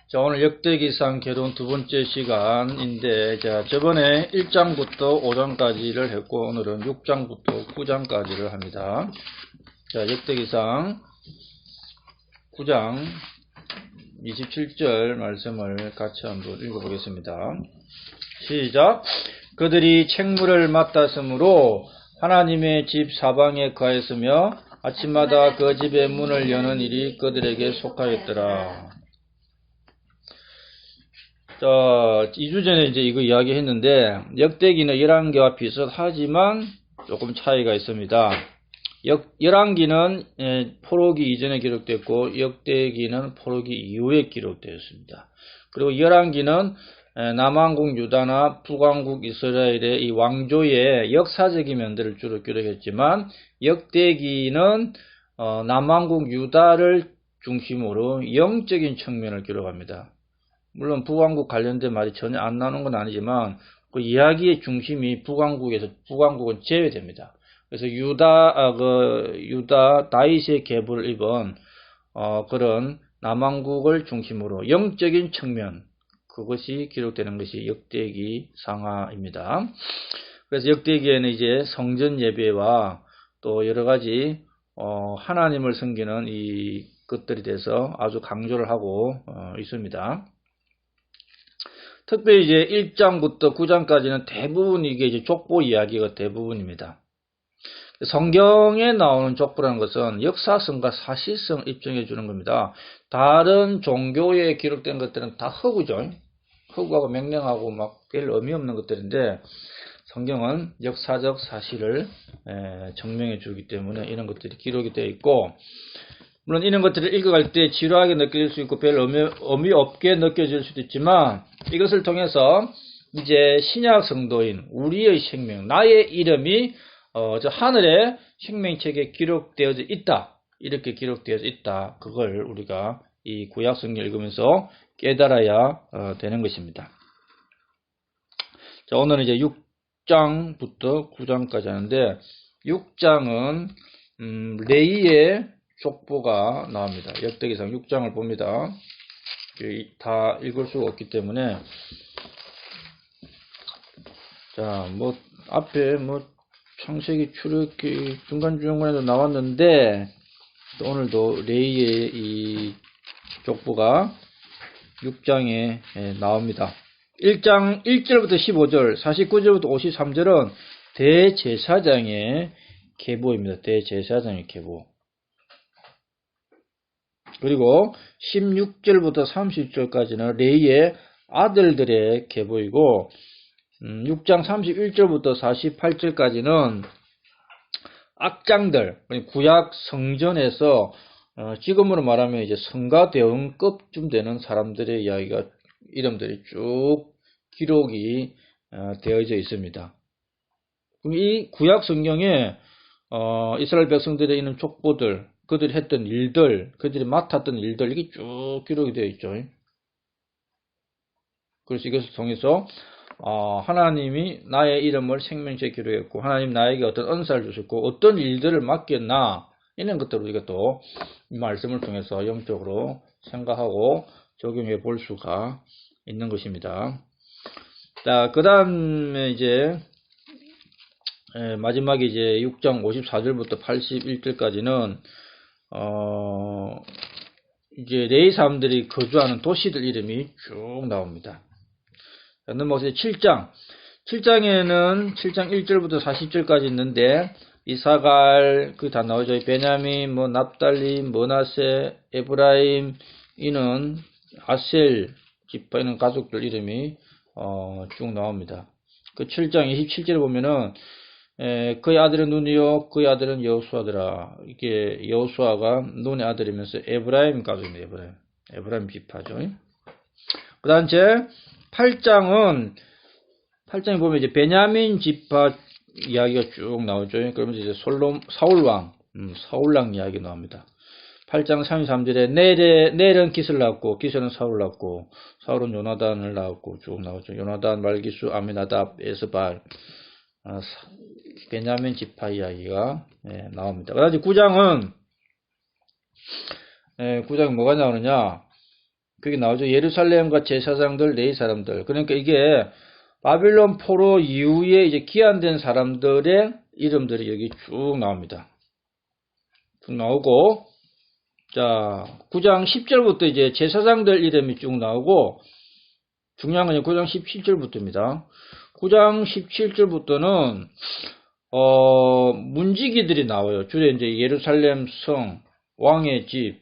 자, 오늘 역대기상 개론 두 번째 시간인데, 자, 저번에 1장부터 5장까지를 했고, 오늘은 6장부터 9장까지를 합니다. 자, 역대기상 9장 27절 말씀을 같이 한번 읽어보겠습니다. 시작. 그들이 책무를 맡았으므로 하나님의 집 사방에 거하였으며 아침마다 그 집의 문을 여는 일이 그들에게 속하였더라. 자, 2주 전에 이제 이거 이야기했는데, 역대기는 열왕기와 비슷하지만 조금 차이가 있습니다. 열왕기는 포로기 이전에 기록됐고, 역대기는 포로기 이후에 기록되었습니다. 그리고 열왕기는 남왕국 유다나 북왕국 이스라엘의 이 왕조의 역사적인 면들을 주로 기록했지만, 역대기는 남왕국 유다를 중심으로 영적인 측면을 기록합니다. 물론 북왕국 관련된 말이 전혀 안 나오는 건 아니지만 그 이야기의 중심이 북왕국은 제외됩니다. 그래서 유다 다윗의 계보를 입은 그런 남왕국을 중심으로 영적인 측면, 그것이 기록되는 것이 역대기 상하입니다. 그래서 역대기에는 이제 성전 예배와 또 여러 가지 하나님을 섬기는 이 것들에 대해서 아주 강조를 하고 있습니다. 특별히 이제 1장부터 9장까지는 대부분 이게 이제 족보 이야기가 대부분입니다. 성경에 나오는 족보라는 것은 역사성과 사실성을 입증해 주는 겁니다. 다른 종교에 기록된 것들은 다 허구죠. 허구하고 맹령하고 막 별 의미 없는 것들인데, 성경은 역사적 사실을 증명해 주기 때문에 이런 것들이 기록이 되어 있고, 물론 이런 것들을 읽어갈 때 지루하게 느껴질 수 있고 별 의미 없게 느껴질 수도 있지만, 이것을 통해서 이제 신약 성도인 우리의 생명, 나의 이름이 저 하늘의 생명책에 기록되어져 있다, 이렇게 기록되어져 있다, 그걸 우리가 이 구약 성경을 읽으면서 깨달아야 되는 것입니다. 자, 오늘은 이제 6장부터 9장까지 하는데, 6장은 레위의 족보가 나옵니다. 역대기상 6장을 봅니다. 다 읽을 수가 없기 때문에, 자, 앞에 창세기, 출애굽기 중간중간에도 나왔는데, 오늘도 레위의 이 족보가 6장에 나옵니다. 1장 1절부터 15절, 49절부터 53절은 대제사장의 계보입니다. 대제사장의 계보. 그리고 16절부터 30절까지는 레위의 아들들의 계보이고, 6장 31절부터 48절까지는 악장들, 구약 성전에서 지금으로 말하면 이제 성가대원급쯤 되는 사람들의 이름들이 쭉 기록이 되어져 있습니다. 이 구약 성경에 이스라엘 백성들에 있는 족보들, 그들이 했던 일들, 그들이 맡았던 일들, 이게 쭉 기록이 되어 있죠. 그래서 이것을 통해서 하나님이 나의 이름을 생명책에 기록했고, 하나님 나에게 어떤 은사를 주셨고, 어떤 일들을 맡겼나, 이런 것들을 우리가 또 이 말씀을 통해서 영적으로 생각하고 적용해 볼 수가 있는 것입니다. 자, 그 다음에 이제 마지막에 이제 6장 54절부터 81절까지는 이제 레위 사람들이 거주하는 도시들 이름이 쭉 나옵니다. 자, 넘어가서 7장. 7장에는 7장 1절부터 40절까지 있는데, 이사갈, 다 나오죠. 베냐민, 납달리, 머나세, 에브라임, 이는 아셀 지파, 이는 가족들 이름이 쭉 나옵니다. 그 7장 27절에 보면은 그의 아들은 눈이요 그의 아들은 여호수아더라. 이게 여호수아가 눈의 아들이면서 에브라임 가족입니다. 에브라임 지파죠. 그 다음 제 8장에 보면 이제 베냐민 지파 이야기가 쭉 나오죠. 그러면서 이제 사울왕 이야기 나옵니다. 8장 33절에 넬은 깃을 낳았고, 깃은 사울을 낳았고, 사울은 요나단을 낳았고, 쭉 나오죠. 요나단, 말기수, 아미나답, 에스발, 베냐민 지파 이야기가 나옵니다. 그 다음 9장은 뭐가 나오느냐? 그게 나오죠. 예루살렘과 제사장들, 레위 사람들. 그러니까 이게 바빌론 포로 이후에 이제 기한된 사람들의 이름들이 여기 쭉 나옵니다. 쭉 나오고, 자, 9장 10절부터 이제 제사장들 이름이 쭉 나오고, 중요한 건 9장 17절부터입니다. 9장 17절부터는, 문지기들이 나와요. 주로 이제 예루살렘 성, 왕의 집,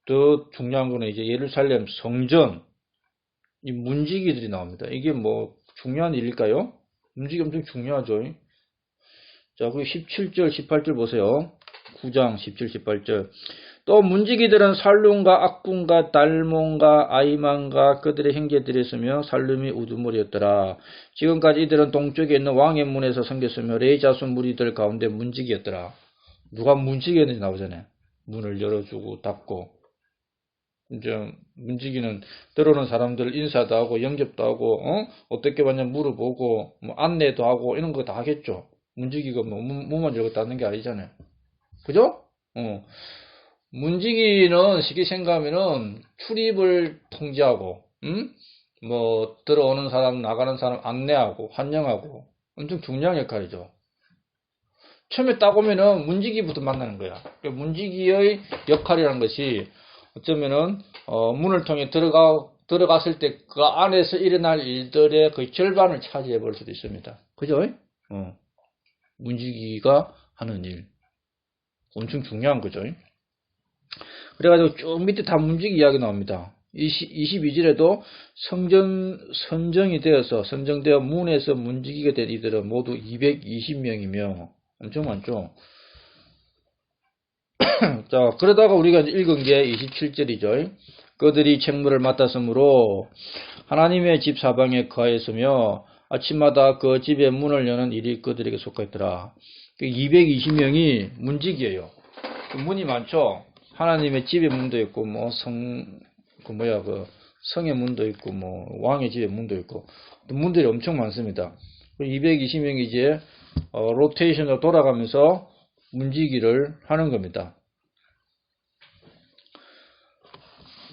더 중요한 거는 이제 예루살렘 성전, 이 문지기들이 나옵니다. 이게 뭐 중요한 일일까요? 문지기 엄청 중요하죠. 자, 그리고 17절, 18절 보세요. 9장 17, 18절. 또 문지기들은 살룸과 악군과 달몬과 아이만과 그들의 형제들이었으며 살룸이 우두머리였더라. 지금까지 이들은 동쪽에 있는 왕의 문에서 섬겼으며 레위 자손 무리들 가운데 문지기였더라. 누가 문지기였는지 나오잖아요. 문을 열어주고 닫고. 이제 문지기는 들어오는 사람들 인사도 하고 영접도 하고 어떻게 봤냐 물어보고 뭐 안내도 하고 이런 거 다 하겠죠. 문지기가 뭐 문만 열고 닫는 게 아니잖아요. 그죠? 문지기는 쉽게 생각하면은 출입을 통제하고 뭐 들어오는 사람 나가는 사람 안내하고 환영하고 엄청 중요한 역할이죠. 처음에 딱 오면은 문지기부터 만나는 거야. 문지기의 역할이라는 것이 어쩌면은 문을 통해 들어갔을 때 그 안에서 일어날 일들의 거의 절반을 차지해 볼 수도 있습니다. 그죠? 문지기가 하는 일 엄청 중요한 거죠. 그래가지고 쭉 밑에 다 문지기 이야기 나옵니다. 22절에도 선정이 되어서 선정되어 문에서 문지기가 된 이들은 모두 220명이며 엄청 많죠. 자, 그러다가 우리가 읽은 게 27절이죠. 그들이 책무를 맡았으므로 하나님의 집 사방에 거하였으며 아침마다 그 집의 문을 여는 일이 그들에게 속하였더라. 220명이 문지기예요. 문이 많죠. 하나님의 집의 문도 있고 뭐 성의 문도 있고 뭐 왕의 집의 문도 있고 문들이 엄청 많습니다. 220명이 이제 로테이션으로 돌아가면서 문지기를 하는 겁니다.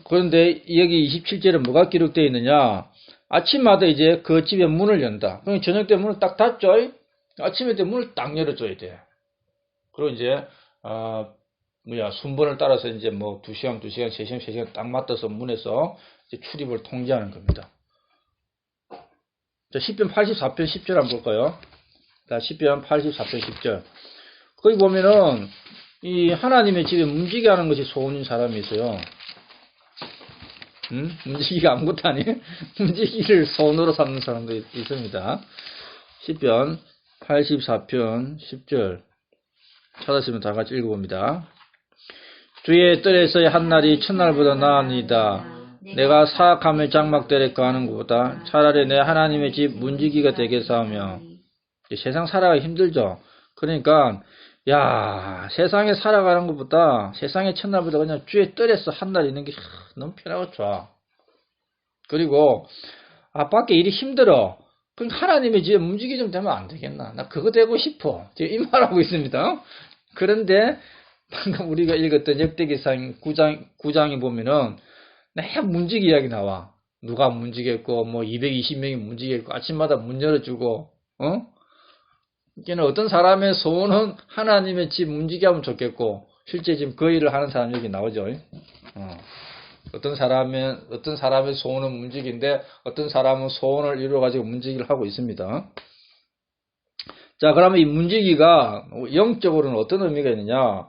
그런데 여기 27절에 뭐가 기록되어 있느냐? 아침마다 이제 그 집의 문을 연다. 그럼 저녁 때 문을 딱 닫죠? 아침에 때 문을 딱 열어줘야 돼. 그리고 이제 순번을 따라서 이제 뭐 2시간, 3시간, 3시간 딱 맞춰서 문에서 이제 출입을 통제하는 겁니다. 자, 시편 84편 10절 한번 볼까요? 자, 시편 84편 10절. 거기 보면은 이 하나님의 집에 문지기 하는 것이 소원인 사람이 있어요. 문지기가 아무것도 아니에요? 문지기를 소원으로 삼는 사람도 있습니다. 시편 84편 10절 찾았으면 다 같이 읽어봅니다. 주의 뜰에서의 한날이 첫날보다 나으니이다. 내가 사악함의 장막들에 거하는 것보다 차라리 내 하나님의 집 문지기가 되겠사오며. 세상 살아가기 힘들죠. 그러니까 세상에 살아가는 것보다 세상의 첫날보다 그냥 주의 뜰에서 한날 있는 게 너무 편하고 좋아. 그리고 밖에 일이 힘들어. 그럼 하나님의 집에 문지기 좀 되면 안 되겠나? 나 그거 되고 싶어. 지금 이 말하고 있습니다. 그런데 방금 우리가 읽었던 역대기상 9장에 보면은 매일 문지기 이야기 나와. 누가 문지기했고 뭐 220명이 문지기했고 아침마다 문 열어주고 이제는 어떤 사람의 소원은 하나님의 집 문지기 하면 좋겠고 실제 지금 그 일을 하는 사람이 여기 나오죠. 어떤 사람의 소원은 문지기인데 어떤 사람은 소원을 이루어가지고 문지기를 하고 있습니다. 자, 그러면 이 문지기가 영적으로는 어떤 의미가 있느냐?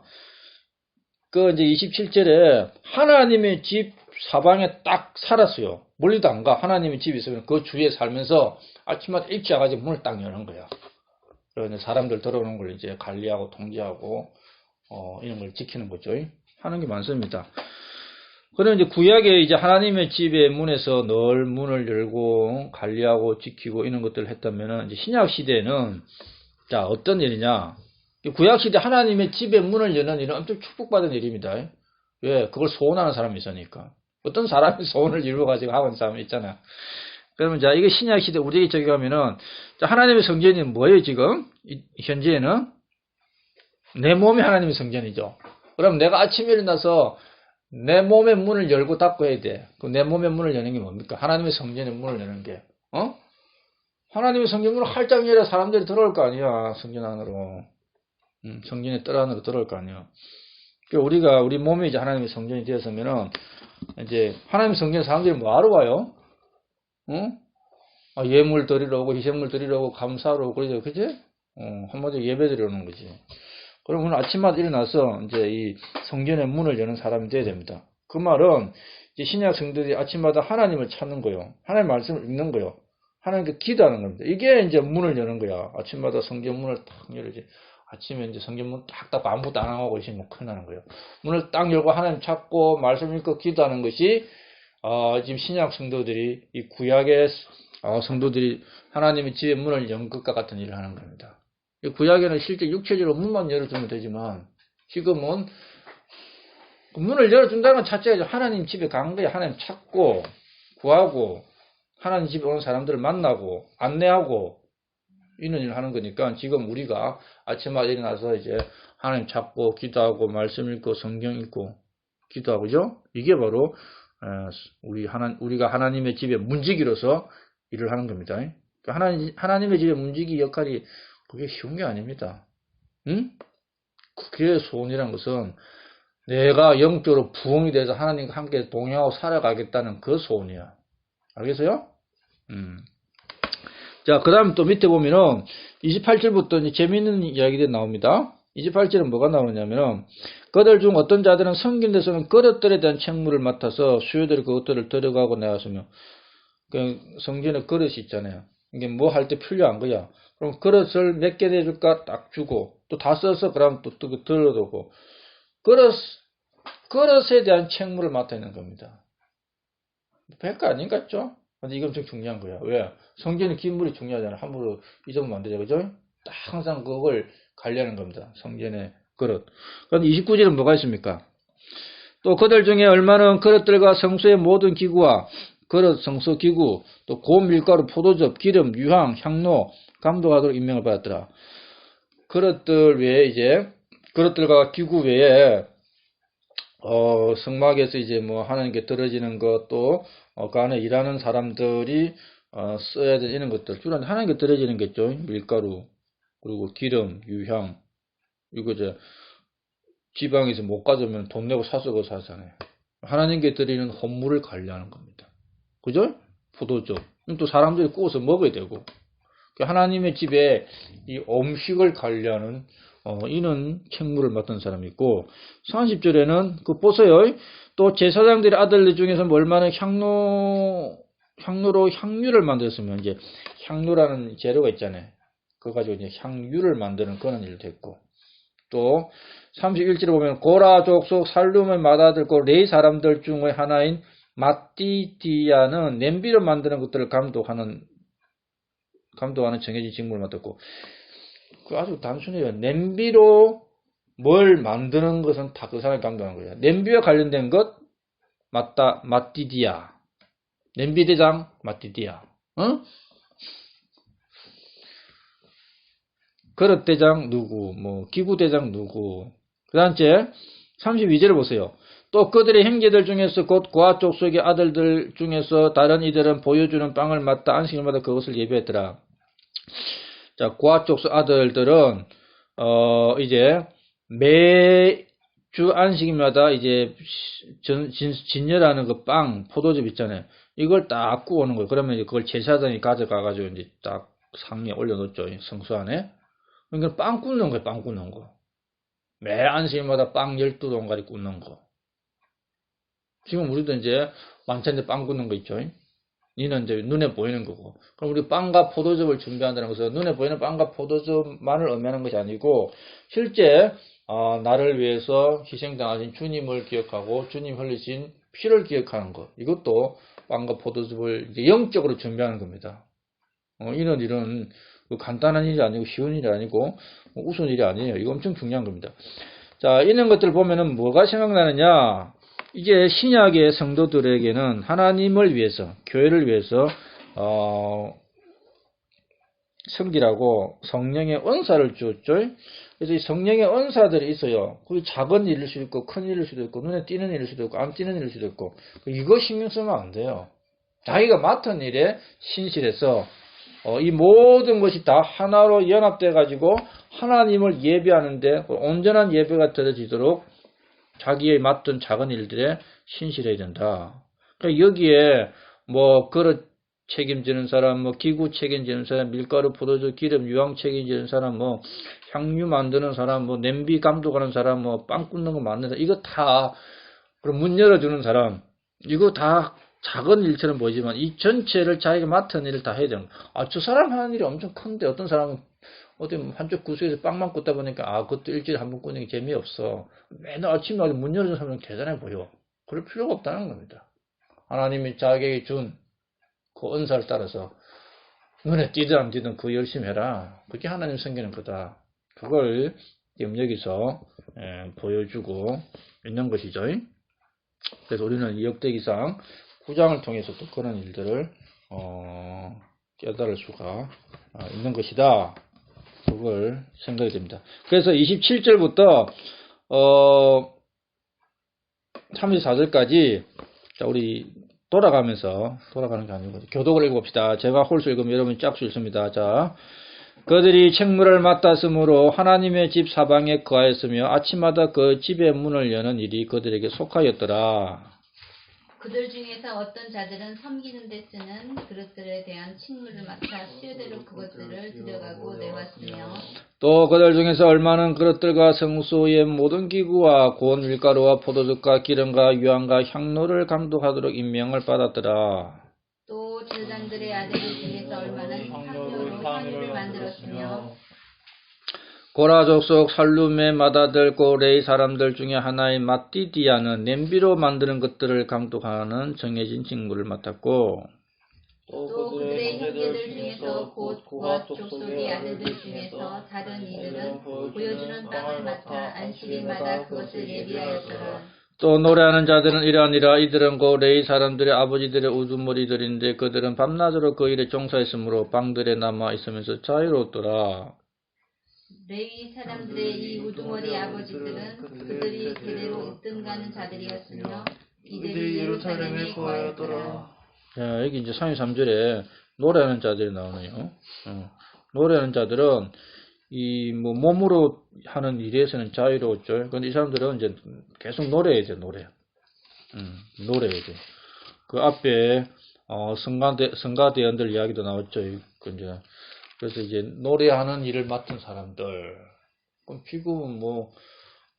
그 이제 27절에 하나님의 집 사방에 딱 살았어요. 멀리도 안 가. 하나님의 집이 있으면 그 주위에 살면서 아침마다 일찍 와가지고 문을 딱 여는 거야. 그래서 사람들 들어오는 걸 이제 관리하고 통제하고 이런 걸 지키는 거죠. 하는 게 많습니다. 그럼 이제 구약에 이제 하나님의 집의 문에서 늘 문을 열고 관리하고 지키고 이런 것들을 했다면은 이제 신약 시대에는 자, 어떤 일이냐? 구약 시대 하나님의 집의 문을 여는 일은 엄청 축복받은 일입니다. 왜? 그걸 소원하는 사람이 있으니까. 어떤 사람이 소원을 이루어가지고 하고 있는 사람이 있잖아요. 그러면 자, 이게 신약 시대 우리에게 적용하면은 자, 하나님의 성전이 뭐예요, 지금? 현재에는? 내 몸이 하나님의 성전이죠. 그럼 내가 아침에 일어나서 내 몸의 문을 열고 닫고 해야 돼. 그 내 몸의 문을 여는 게 뭡니까? 하나님의 성전의 문을 여는 게. 하나님의 성전 문을 활짝 열어 사람들이 들어올 거 아니야. 성전 안으로. 성전의 뜰 안으로 들어올 거 아니야. 우리가 우리 몸이 이제 하나님의 성전이 되었으면은 이제 하나님의 성전에 사람들이 뭐하러 와요? 예물 드리러 오고 희생물 드리러 오고 감사하러 오고 그러죠. 그지? 한마디로 예배 드리러 오는 거지. 그럼 오늘 아침마다 일어나서 이제 이 성전의 문을 여는 사람이 돼야 됩니다. 그 말은 이제 신약 성도들이 아침마다 하나님을 찾는 거요. 하나님 말씀을 읽는 거요. 하나님께 기도하는 겁니다. 이게 이제 문을 여는 거야. 아침마다 성전 문을 딱 열지. 아침에 이제 성전 문 딱 닫고 아무것도 안 하고 있으면 큰일 나는 거예요. 문을 딱 열고 하나님 찾고 말씀 읽고 기도하는 것이 지금 신약 성도들이 이 구약의 성도들이 하나님의 집의 문을 연 것과 같은 일을 하는 겁니다. 이 구약에는 실제 육체적으로 문만 열어주면 되지만 지금은 그 문을 열어준다는 건 자체가 하나님 집에 간 거야. 하나님 찾고 구하고 하나님 집에 오는 사람들을 만나고 안내하고 이런 일을 하는 거니까 지금 우리가 아침마다 일어나서 이제 하나님 찾고 기도하고 말씀 읽고 성경 읽고 기도하고 그죠? 이게 바로 우리가 하나님의 집의 문지기로서 일을 하는 겁니다. 하나님의 집의 문지기 역할이 그게 쉬운 게 아닙니다. 그게 소원이라는 것은 내가 영적으로 부흥이 돼서 하나님과 함께 동행하고 살아가겠다는 그 소원이야. 알겠어요? 자, 그 다음 또 밑에 보면은 28절부터 이제 재미있는 이야기들이 나옵니다. 28절은 뭐가 나오냐면은 그들 중 어떤 자들은 섬긴 데서는 그릇들에 대한 책무를 맡아서 수요들이 그것들을 들어가고 나왔으며 그 성전에 그릇이 있잖아요. 이게 뭐 할 때 필요한 거야. 그럼 그릇을 몇 개 내줄까 딱 주고 또 다 써서 그럼 또 들어두고 그릇에 대한 책무를 맡아 있는 겁니다. 별거 아닌 것 같죠? 근데 이건 좀 중요한 거야. 왜? 성전의 기물이 중요하잖아. 함부로 잊어보면 안 되죠. 그죠? 딱 항상 그걸 관리하는 겁니다. 성전의 그릇. 그런데 29절은 뭐가 있습니까? 또 그들 중에 얼마는 그릇들과 성소의 모든 기구와 그릇, 성소 기구, 또 고운 밀가루, 포도즙, 기름, 유황, 향로, 감독하도록 임명을 받았더라. 그릇들 외에 이제 그릇들과 기구 외에 성막에서 이제 뭐 하나님께 드려지는 것, 또 그 안에 일하는 사람들이 써야 되는 이런 것들, 주로 하나님께 드려지는 게 있죠. 밀가루, 그리고 기름, 유향, 이거 이제 지방에서 못 가져오면 돈 내고 사서 그거 사잖아요. 하나님께 드리는 헌물을 관리하는 겁니다. 그죠? 포도즙. 또 사람들이 구워서 먹어야 되고. 하나님의 집에 이 음식을 관리하는 이는 책무를 맡은 사람이 있고 30절에는 그 보세요. 또 제사장들의 아들들 중에서 얼마나 향로로 향유를 만들었으면 이제 향유라는 재료가 있잖아요. 그거 가지고 이제 향유를 만드는 그런 일도 했고 또 31절에 보면 고라 족속 살룸의 맏아들고 레이 사람들 중의 하나인 마띠디아는 냄비를 만드는 것들을 감독하는 정해진 직무를 맡았고 그 아주 단순해요. 냄비로 뭘 만드는 것은 다 그 사람이 감독하는 거예요. 냄비와 관련된 것 마띠디아. 냄비 대장 마띠디아. 그릇 대장 누구, 뭐 기구 대장 누구. 그다음째 32절을 보세요. 또 그들의 형제들 중에서 곧 고아 족속의 아들들 중에서 다른 이들은 보여주는 빵을 맡아 안식일마다 그것을 예배했더라. 자, 고아 족속 아들들은 이제 매주 안식일마다 이제 진열하는 그 빵, 포도즙 있잖아요. 이걸 딱 구워오는 거예요. 그러면 이제 그걸 제사장이 가져가가지고 이제 딱 상에 올려놓죠. 성수 안에. 그러니까 빵 굽는 거예요. 빵 굽는 거. 매 안식일마다 빵 12동가리 굽는 거. 지금 우리도 이제 만찬에 빵 굽는 거 있죠. 이는 이제 눈에 보이는 거고. 그럼 우리 빵과 포도즙을 준비한다는 것은 눈에 보이는 빵과 포도즙만을 의미하는 것이 아니고 실제 나를 위해서 희생당하신 주님을 기억하고 주님 흘리신 피를 기억하는 것. 이것도 빵과 포도즙을 이제 영적으로 준비하는 겁니다. 이런 일은 간단한 일이 아니고 쉬운 일이 아니고 우스운 일이 아니에요. 이거 엄청 중요한 겁니다. 자, 이런 것들을 보면은 뭐가 생각나느냐? 이게 신약의 성도들에게는 하나님을 위해서, 교회를 위해서 섬기라고 성령의 은사를 주었죠. 그래서 이 성령의 은사들이 있어요. 그게 작은 일일 수도 있고, 큰 일일 수도 있고, 눈에 띄는 일일 수도 있고, 안 띄는 일일 수도 있고, 이거 신경 쓰면 안 돼요. 자기가 맡은 일에 신실해서, 이 모든 것이 다 하나로 연합돼가지고, 하나님을 예배하는데, 온전한 예배가 드려지도록 자기의 맡은 작은 일들에 신실해야 된다. 그러니까 여기에, 그릇 책임지는 사람, 기구 책임지는 사람, 밀가루, 포도주, 기름, 유황 책임지는 사람, 향유 만드는 사람, 냄비 감독하는 사람, 빵 굽는 거 만드는 사람, 이거 다, 그럼 문 열어주는 사람, 이거 다 작은 일처럼 보이지만, 이 전체를 자기가 맡은 일을 다 해야 되는 거야. 저 사람 하는 일이 엄청 큰데, 어떤 사람은, 어디 한쪽 구석에서 빵만 굽다 보니까, 그것도 일주일에 한 번 굽는 게 재미없어. 맨날 아침에 문 열어주는 사람은 대단해 보여. 그럴 필요가 없다는 겁니다. 하나님이 자기에게 준 그 은사를 따라서 눈에 띄든 안 띄든 그 열심히 해라. 그게 하나님 섬기는 거다. 그걸 지금 여기서 보여주고 있는 것이죠. 그래서 우리는 이 역대기상 9장을 통해서도 그런 일들을 깨달을 수가 있는 것이다. 그걸 생각이 됩니다. 그래서 27절부터 34절까지 우리 돌아가는 게 아니고 교독을 읽어봅시다. 제가 홀수 읽으면 여러분이 짝수 읽습니다. 자, 그들이 책무를 맡았으므로 하나님의 집 사방에 거하였으며 아침마다 그 집의 문을 여는 일이 그들에게 속하였더라. 그들 중에서 어떤 자들은 섬기는 데 쓰는 그릇들에 대한 책무를 맡아 수요대로 그것들을 들여가고 내왔으며 또 그들 중에서 얼마는 그릇들과 성소의 모든 기구와 고운 밀가루와 포도즙과 기름과 유황과 향로를 감독하도록 임명을 받았더라. 또 제사장들의 아들 중에서 얼마는 향료로 향유를 만들었으며 고라 족속 살룸의 맏아들 고레이 사람들 중에 하나인 마띠디아는 냄비로 만드는 것들을 감독하는 정해진 직무를 맡았고 또 그들의 형제들 중에서 곧 고앗 족속의 아들들 중에서 다른 이들은 보여주는 빵을 맡아 안식일마다 그것을 예비하였더라. 또 노래하는 자들은 이러하니라. 이들은 고레이 사람들의 아버지들의 우두머리들인데 그들은 밤낮으로 그 일에 종사했으므로 방들에 남아 있으면서 자유로웠더라. 레위 사람들의 이 우두머리 아버지들은 그들이 대대로 으뜸가는 자들이었으며 이들이 예루살렘에 거하였더라. 자, 여기 이제 33절에 노래하는 자들이 나오네요. 노래하는 자들은 몸으로 하는 일에서는 자유로웠죠. 근데 이 사람들은 이제 계속 노래해야 돼, 노래해야 돼. 그 앞에, 성가대원들 이야기도 나왔죠. 그래서 이제 노래하는 일을 맡은 사람들. 그럼 피구는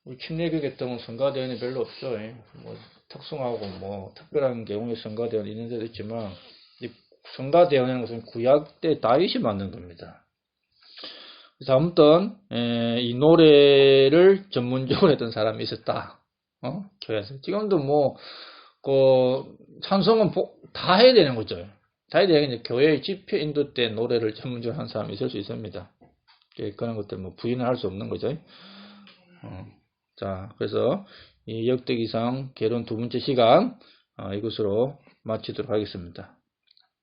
우리 침례교계 때는 성가대원이 별로 없죠. 특성하고 특별한 경우에 성가대원이 있는 데도 있지만, 이 성가대원이라는 것은 구약 때 다윗이 만든 겁니다. 그래서 아무튼, 이 노래를 전문적으로 했던 사람이 있었다. 교회에서. 지금도 찬송은 다 해야 되는 거죠. 다 해야 되는 교회의 집회 인도 때 노래를 전문적으로 한 사람이 있을 수 있습니다. 그런 것들 부인을 할 수 없는 거죠. 자, 그래서 이 역대기상 개론 두 번째 시간, 이것으로 마치도록 하겠습니다.